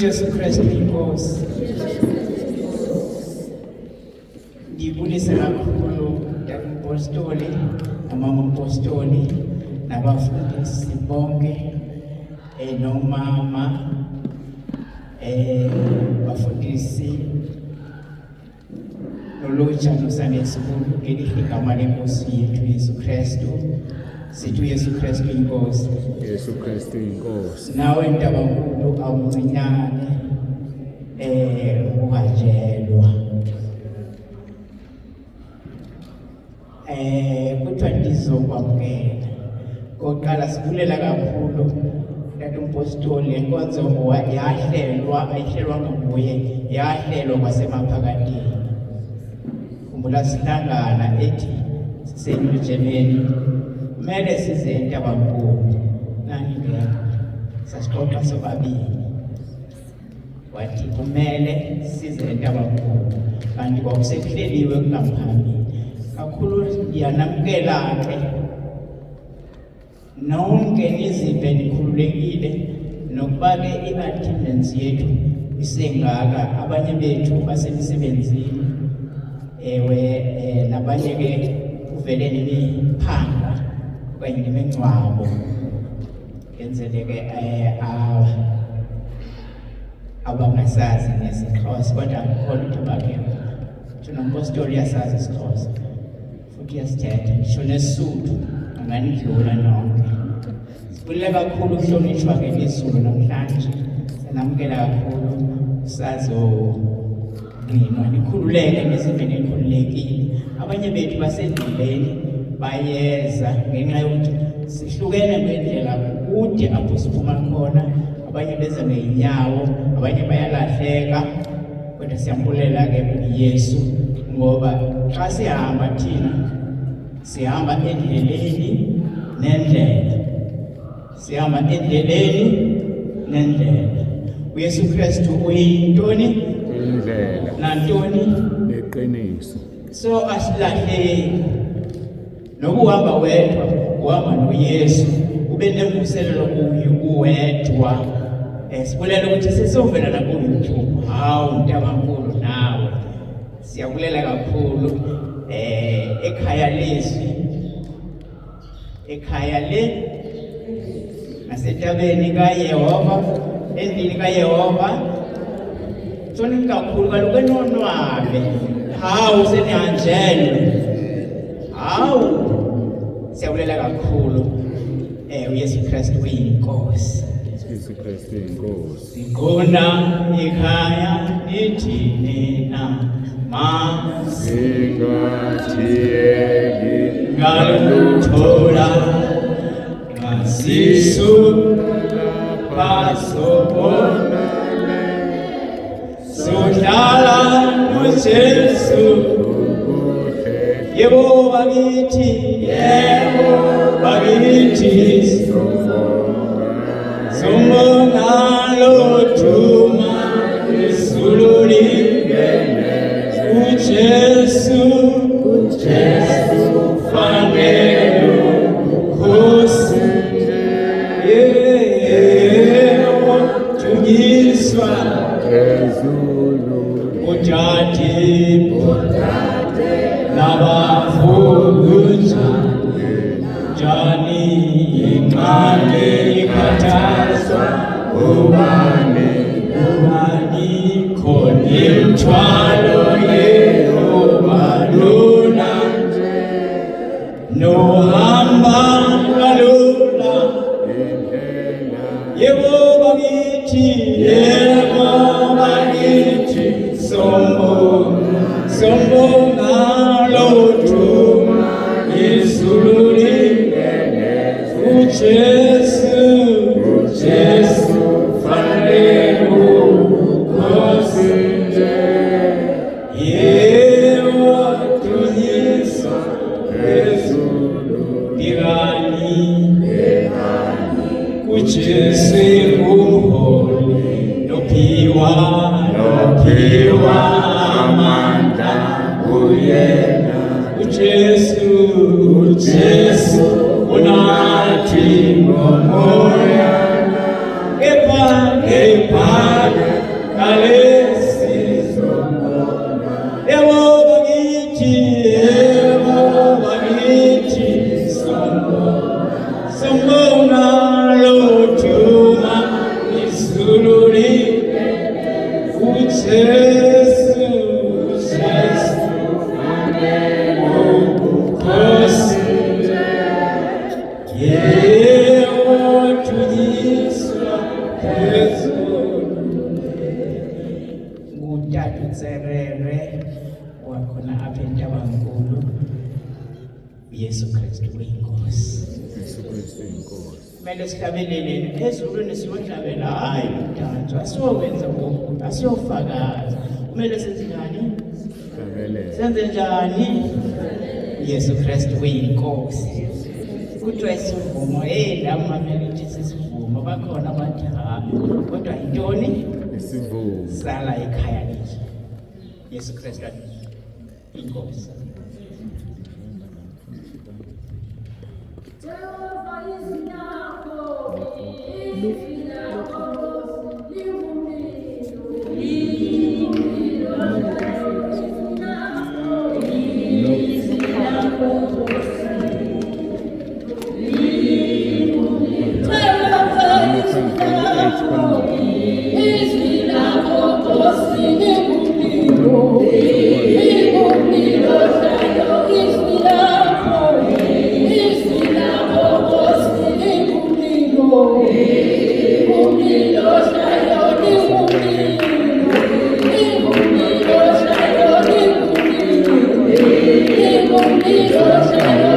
uJesu Kristu inkosi. Ngibulise kakhulu apostoli, amapostoli nabafundisi bonke nomama bafundisi nolutsha nosane esikhulu ngelihle igama lenkosi yethu Yesu Kristu. Sithi uYesu Kristu inkosi. Yesu Kristu inkosi. Nawe ntabankulu awuncinyane uhanjelwa. Kuthiwa ndizokwamkela. Kokuqala sibulela kakhulu taTumpostoli enkonzo yahlelwa ayihlelwanga nguye, yahlelwa kwasemaphakadeni. Khumbula sihlangana ethi sisenyujeneni kumele size ntabankulu nani ngeke sasixoxa sobabili wathi kumele size ntabankulu kanti kwakusehleliwe kungaphambili kakhulu. Ndiyanamkela-ke nonke niziphe nikhululekile nokuba-ke i-attendance yethu isengaka, abanye bethu basemsebenzini nabanye-ke kuvele nemiphanga kwenye nemingcwabo yenzele-ke abangasazi nesiXhosa, kodwa akukholwa ukuthi bakekho. Nompostoli uyasazi isiXhosa futhi uyasithetha, ngisho nesuthu anganidlula nonke. Sibulele kakhulu ukuhlonishwa-ke lizulu namhlanje, sanamukela kakhulu sazogcinwa nikhululeke nizimbe nikhululekile. Abanye bethu basendleleni bayeza ngenxa yokuthi sihlukene ngendlela kude apho siphuma khona, abanye beza ngeenyawo, abanye bayalahleka, kodwa siyambulela-ke uYesu ngoba xa sihamba thina sihamba endleleni nendlela, sihamba endleleni nendlela. uYesu Kristu uyintoni? Indlela nantoni? neqiniso. So asilahleki nokuhamba wedwa, uhamba noYesu, ube nemvuselelo uwedwa. Sibulela ukuthi sesovela naku-YouTube. Hawu ntabankulu nawe siyabulela kakhulu. Ekhaya lezwi, ekhaya le nasetabeni kaYehova, endlini kaYehova. Tshoni kakhulu kaloku enonwabe. Hawu senihanjelwe. Hawu siyabulela kakhulu. uYesu Kristu uyinkosi. Yesu Kristu inkosi. Siqonda ekhaya nithi na singathiyeki ngaluthola ngasisu pasobona sodlala noJesu. Yebo bakithi, yebo bakithi, sombonga lothuma izulu lingene. uJesu fanele ukhosi, yebo dunyiswa umthwalo Yehova lula nohamba kalula Yehova kithi sombonga lothuma izulu lingene uJesu fanele ukhosi nje yewatunyiswa phezulu ngani kuJesu umholi nophiwa amandla kuyena uJesu unathi ngomoya kepha kalesizo Yehova kithi sombonga lothuma izulu lingene uJesu ukhosi yewatunyiswa phezulu ngutata uTserere wakhona apha eNtabankulu uYesu Kristu uyinkosi Yesu Kristu inkosi. kumele sihlabeleleni ezulwini siyohlabela hayi umdanso asiyokwenza ngoku asiyofakaza kumele senze njani Hlabelela. senze njani uYesu Kristu uyinkosi kuthiwa isivumo lamamele ukuthi sisivumo bakhona abathi kodwa yintoni Isivumo. sala ekhaya lethu Yesu Kristu inkosi Jehovah is Yahweh, Thank you.